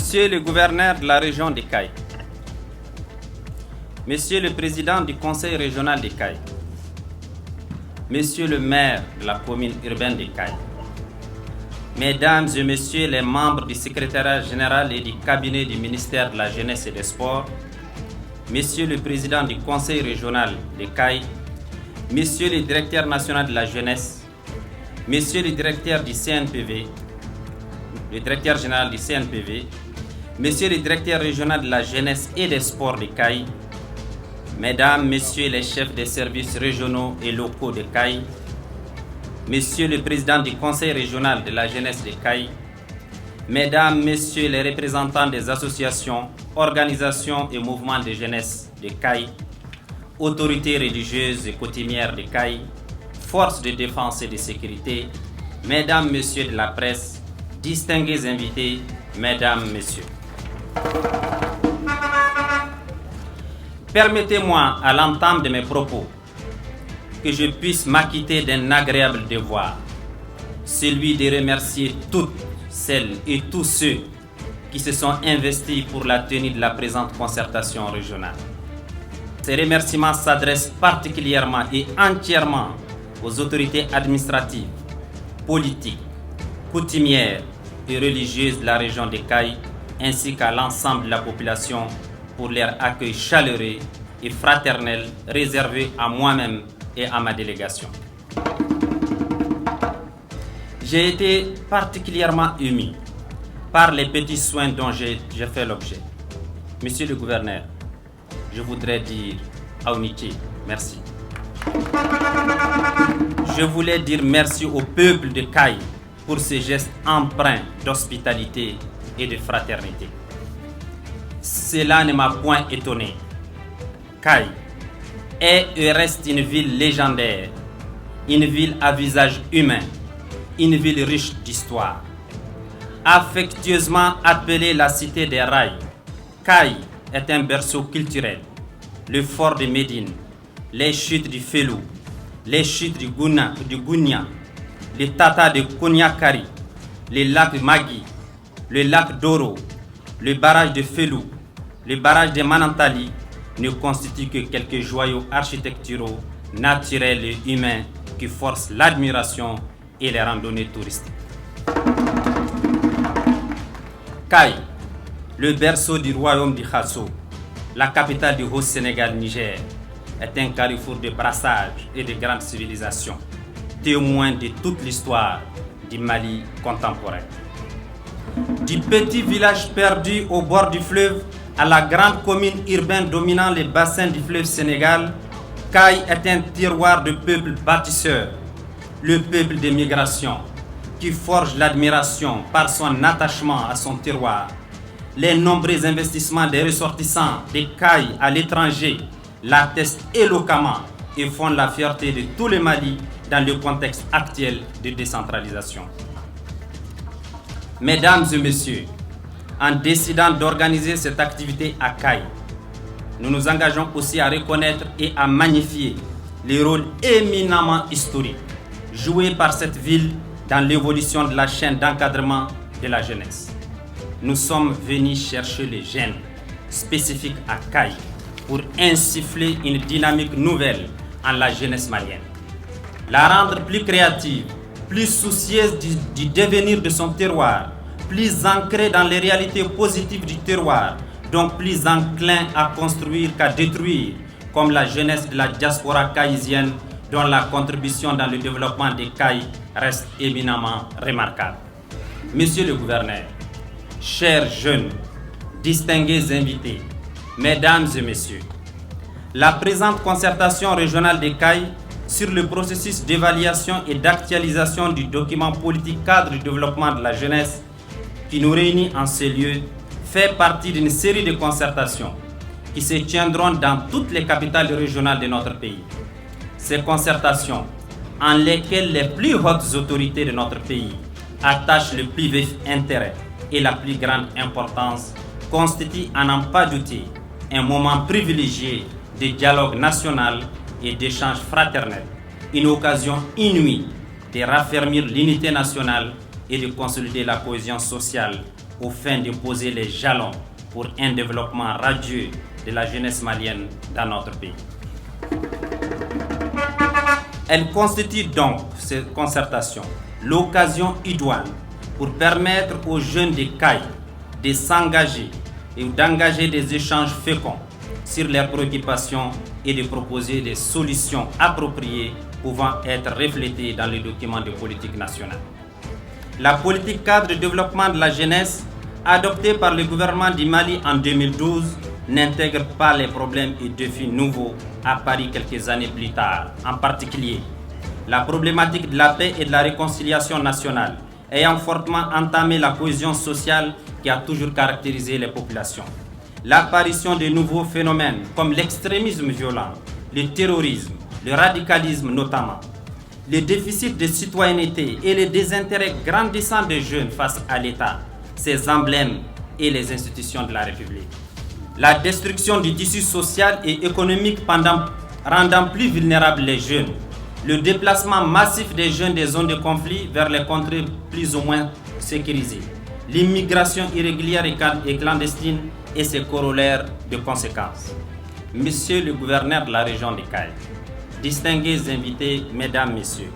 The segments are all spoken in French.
Monsieur le gouverneur de la région de Caille, Monsieur le président du conseil régional de Caille, Monsieur le maire de la commune urbaine de Caille, Mesdames et Messieurs les membres du secrétariat général et du cabinet du ministère de la Jeunesse et des Sports, Monsieur le président du conseil régional de Caille, Monsieur le directeur national de la jeunesse, Monsieur le directeur du CNPV, le directeur général du CNPV, Monsieur le directeur régional de la jeunesse et des sports de Caille, Mesdames, Messieurs les chefs des services régionaux et locaux de Caille, Monsieur le président du conseil régional de la jeunesse de Caille, Mesdames, Messieurs les représentants des associations, organisations et mouvements de jeunesse de Caille, autorités religieuses et coutumières de Caille, forces de défense et de sécurité, Mesdames, Messieurs de la presse, distingués invités, Mesdames, Messieurs. Permettez-moi, à l'entame de mes propos, que je puisse m'acquitter d'un agréable devoir, celui de remercier toutes celles et tous ceux qui se sont investis pour la tenue de la présente concertation régionale. Ces remerciements s'adressent particulièrement et entièrement aux autorités administratives, politiques, coutumières et religieuses de la région de Caille, ainsi qu'à l'ensemble de la population pour leur accueil chaleureux et fraternel réservé à moi-même et à ma délégation. J'ai été particulièrement ému par les petits soins dont j'ai fait l'objet. Monsieur le gouverneur, je voudrais dire à Unité, merci. Je voulais dire merci au peuple de Caille pour ce geste empreint d'hospitalité et de fraternité. Cela ne m'a point étonné. Caille est et reste une ville légendaire, une ville à visage humain, une ville riche d'histoire. Affectueusement appelée la cité des rails, Caille est un berceau culturel. Le fort de Médine, les chutes du Félou, les chutes du Gounia, les tatas de Konyakari, le lac Magui, le lac Doro, le barrage de Félou, le barrage de Manantali ne constituent que quelques joyaux architecturaux, naturels et humains qui forcent l'admiration et les randonnées touristiques. Caille, le berceau du royaume du Khasso, la capitale du Haut-Sénégal Niger, est un carrefour de brassage et de grandes civilisations, témoin de toute l'histoire du Mali contemporain. Du petit village perdu au bord du fleuve à la grande commune urbaine dominant les bassins du fleuve Sénégal, Caille est un tiroir de peuple bâtisseur, le peuple des migrations, qui forge l'admiration par son attachement à son terroir. Les nombreux investissements des ressortissants de Caille à l'étranger l'attestent éloquemment et font la fierté de tout le Mali dans le contexte actuel de décentralisation. Mesdames et messieurs, en décidant d'organiser cette activité à Caille, nous nous engageons aussi à reconnaître et à magnifier les rôles éminemment historiques joués par cette ville dans l'évolution de la chaîne d'encadrement de la jeunesse. Nous sommes venus chercher les gènes spécifiques à Caille pour insuffler une dynamique nouvelle en la jeunesse malienne. La rendre plus créative, plus soucieuse du devenir de son terroir, plus ancrée dans les réalités positives du terroir, donc plus enclin à construire qu'à détruire, comme la jeunesse de la diaspora caïsienne, dont la contribution dans le développement des Cailles reste éminemment remarquable. Monsieur le gouverneur, chers jeunes, distingués invités, mesdames et messieurs, la présente concertation régionale des Cailles sur le processus d'évaluation et d'actualisation du document politique cadre du développement de la jeunesse qui nous réunit en ces lieux fait partie d'une série de concertations qui se tiendront dans toutes les capitales régionales de notre pays. Ces concertations, en lesquelles les plus hautes autorités de notre pays attachent le plus vif intérêt et la plus grande importance, constituent, à n'en pas douter, un moment privilégié de dialogue national et d'échange fraternel, une occasion inouïe de raffermir l'unité nationale et de consolider la cohésion sociale aux fins de poser les jalons pour un développement radieux de la jeunesse malienne dans notre pays. Elle constitue donc, cette concertation, l'occasion idoine pour permettre aux jeunes de CAI de s'engager et d'engager des échanges féconds sur leurs préoccupations et de proposer des solutions appropriées pouvant être reflétées dans les documents de politique nationale. La politique cadre de développement de la jeunesse, adoptée par le gouvernement du Mali en 2012, n'intègre pas les problèmes et défis nouveaux apparus quelques années plus tard, en particulier la problématique de la paix et de la réconciliation nationale, ayant fortement entamé la cohésion sociale qui a toujours caractérisé les populations. L'apparition de nouveaux phénomènes comme l'extrémisme violent, le terrorisme, le radicalisme notamment, le déficit de citoyenneté et le désintérêt grandissant des jeunes face à l'État, ses emblèmes et les institutions de la République. La destruction du tissu social et économique rendant plus vulnérables les jeunes, le déplacement massif des jeunes des zones de conflit vers les contrées plus ou moins sécurisées, l'immigration irrégulière et clandestine et ses corollaires de conséquences. Monsieur le gouverneur de la région de CAI, distingués invités, mesdames, messieurs,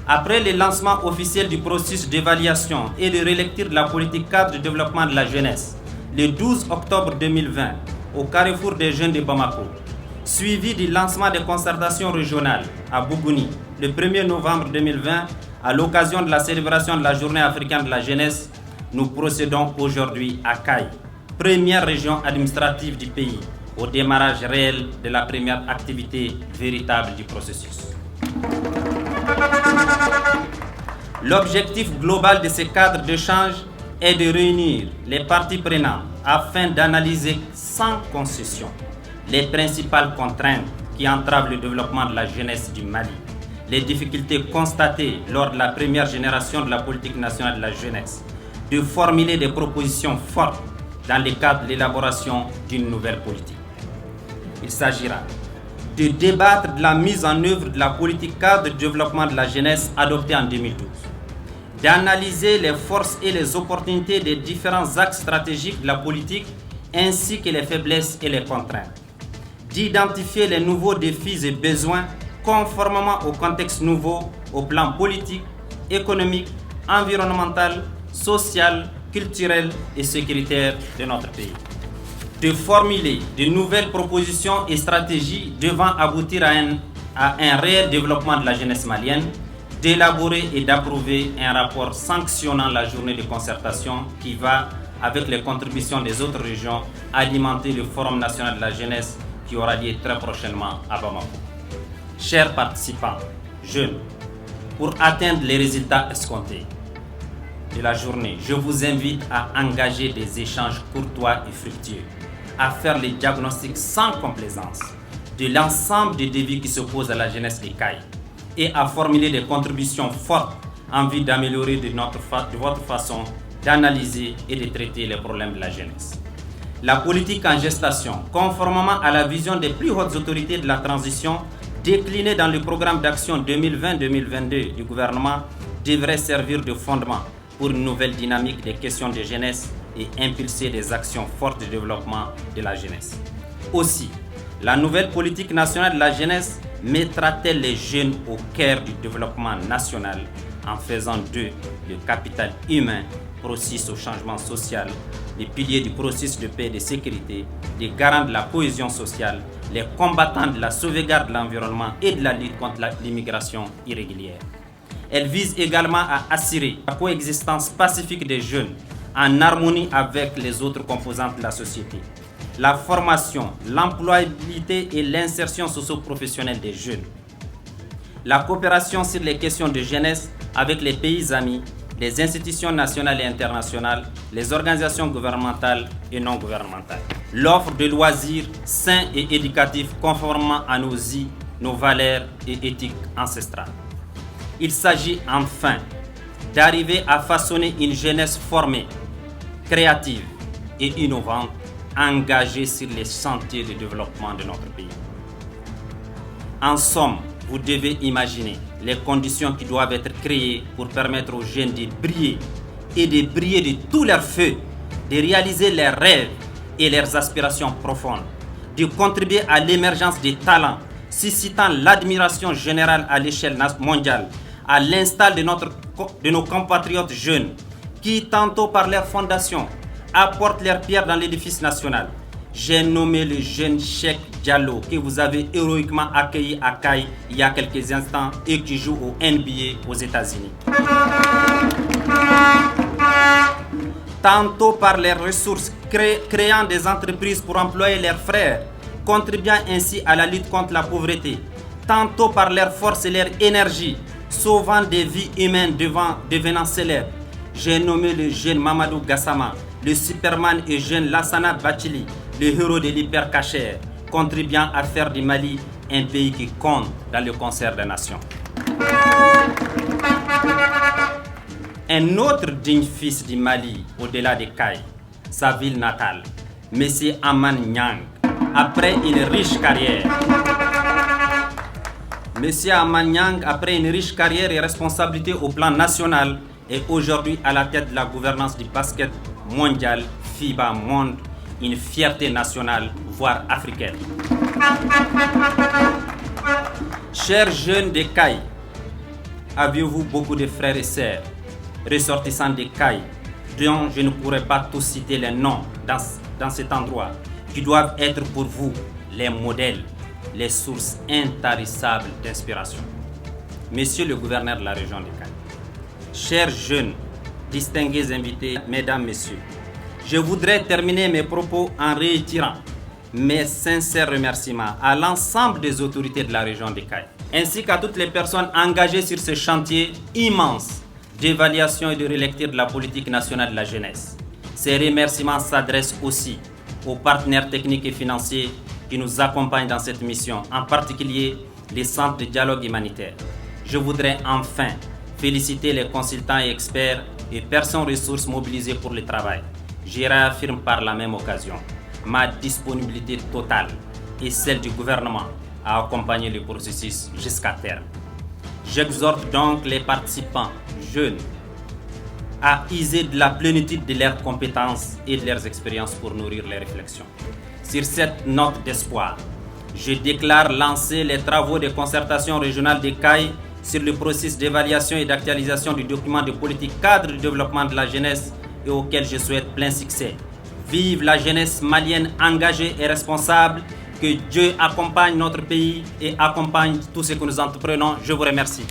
après le lancement officiel du processus d'évaluation et de relecture de la politique cadre de développement de la jeunesse, le 12 octobre 2020, au Carrefour des Jeunes de Bamako, suivi du lancement des concertations régionales à Bougouni, le 1er novembre 2020, à l'occasion de la célébration de la Journée africaine de la jeunesse, nous procédons aujourd'hui à CAI, première région administrative du pays, au démarrage réel de la première activité véritable du processus. L'objectif global de ce cadre d'échange est de réunir les parties prenantes afin d'analyser sans concession les principales contraintes qui entravent le développement de la jeunesse du Mali, les difficultés constatées lors de la première génération de la politique nationale de la jeunesse, de formuler des propositions fortes dans le cadre de l'élaboration d'une nouvelle politique. Il s'agira de débattre de la mise en œuvre de la politique cadre de développement de la jeunesse adoptée en 2012, d'analyser les forces et les opportunités des différents axes stratégiques de la politique ainsi que les faiblesses et les contraintes, d'identifier les nouveaux défis et besoins conformément au contexte nouveau au plan politique, économique, environnemental, social, culturel et sécuritaire de notre pays, de formuler de nouvelles propositions et stratégies devant aboutir à un réel développement de la jeunesse malienne, d'élaborer et d'approuver un rapport sanctionnant la journée de concertation qui va, avec les contributions des autres régions, alimenter le Forum national de la jeunesse qui aura lieu très prochainement à Bamako. Chers participants, jeunes, pour atteindre les résultats escomptés de la journée, je vous invite à engager des échanges courtois et fructueux, à faire les diagnostics sans complaisance de l'ensemble des défis qui se posent à la jeunesse des CAI et à formuler des contributions fortes en vue d'améliorer de votre façon d'analyser et de traiter les problèmes de la jeunesse. La politique en gestation, conformément à la vision des plus hautes autorités de la transition déclinée dans le programme d'action 2020-2022 du gouvernement, devrait servir de fondement pour une nouvelle dynamique des questions de jeunesse et impulser des actions fortes de développement de la jeunesse. Aussi, la nouvelle politique nationale de la jeunesse mettra-t-elle les jeunes au cœur du développement national en faisant d'eux le capital humain processus au changement social, les piliers du processus de paix et de sécurité, les garants de la cohésion sociale, les combattants de la sauvegarde de l'environnement et de la lutte contre l'immigration irrégulière. Elle vise également à assurer la coexistence pacifique des jeunes en harmonie avec les autres composantes de la société. La formation, l'employabilité et l'insertion socio-professionnelle des jeunes. La coopération sur les questions de jeunesse avec les pays amis, les institutions nationales et internationales, les organisations gouvernementales et non gouvernementales. L'offre de loisirs sains et éducatifs conformément à nos vies, nos valeurs et éthiques ancestrales. Il s'agit enfin d'arriver à façonner une jeunesse formée, créative et innovante, engagée sur les chantiers de développement de notre pays. En somme, vous devez imaginer les conditions qui doivent être créées pour permettre aux jeunes de briller et de briller de tout leur feu de réaliser leurs rêves et leurs aspirations profondes, de contribuer à l'émergence des talents, suscitant l'admiration générale à l'échelle mondiale, à l'instar de nos compatriotes jeunes, qui tantôt par leur fondation apportent leur pierre dans l'édifice national. J'ai nommé le jeune Cheikh Diallo que vous avez héroïquement accueilli à Caille il y a quelques instants et qui joue au NBA aux États-Unis. Tantôt par leurs ressources, créant des entreprises pour employer leurs frères, contribuant ainsi à la lutte contre la pauvreté. Tantôt par leur force et leur énergie, sauvant des vies humaines devenant célèbres. J'ai nommé le jeune Mamadou Gassama, le Superman et jeune Lassana Bachili, le héros de l'hypercacher, contribuant à faire du Mali un pays qui compte dans le concert des nations. Un autre digne fils du Mali, au-delà de Caille, sa ville natale, M. Aman Nyang, après une riche carrière. M. Aman Nyang, après une riche carrière et responsabilité au plan national, est aujourd'hui à la tête de la gouvernance du basket mondial FIBA Monde, une fierté nationale, voire africaine. Chers jeunes de Caille, avez-vous beaucoup de frères et sœurs ressortissants de Caille, dont je ne pourrais pas tous citer les noms dans cet endroit, qui doivent être pour vous les modèles, les sources intarissables d'inspiration. Monsieur le gouverneur de la région de Caille, chers jeunes, distingués invités, mesdames, messieurs, je voudrais terminer mes propos en réitérant mes sincères remerciements à l'ensemble des autorités de la région de Caille, ainsi qu'à toutes les personnes engagées sur ce chantier immense d'évaluation et de relecture de la politique nationale de la jeunesse. Ces remerciements s'adressent aussi aux partenaires techniques et financiers qui nous accompagnent dans cette mission, en particulier les centres de dialogue humanitaire. Je voudrais enfin féliciter les consultants et experts et personnes ressources mobilisées pour le travail. Je réaffirme par la même occasion ma disponibilité totale et celle du gouvernement à accompagner le processus jusqu'à terme. J'exhorte donc les participants jeunes à user de la plénitude de leurs compétences et de leurs expériences pour nourrir les réflexions. Sur cette note d'espoir, je déclare lancer les travaux de concertation régionale de Caille sur le processus d'évaluation et d'actualisation du document de politique cadre du développement de la jeunesse et auquel je souhaite plein succès. Vive la jeunesse malienne engagée et responsable. Que Dieu accompagne notre pays et accompagne tout ce que nous entreprenons. Je vous remercie.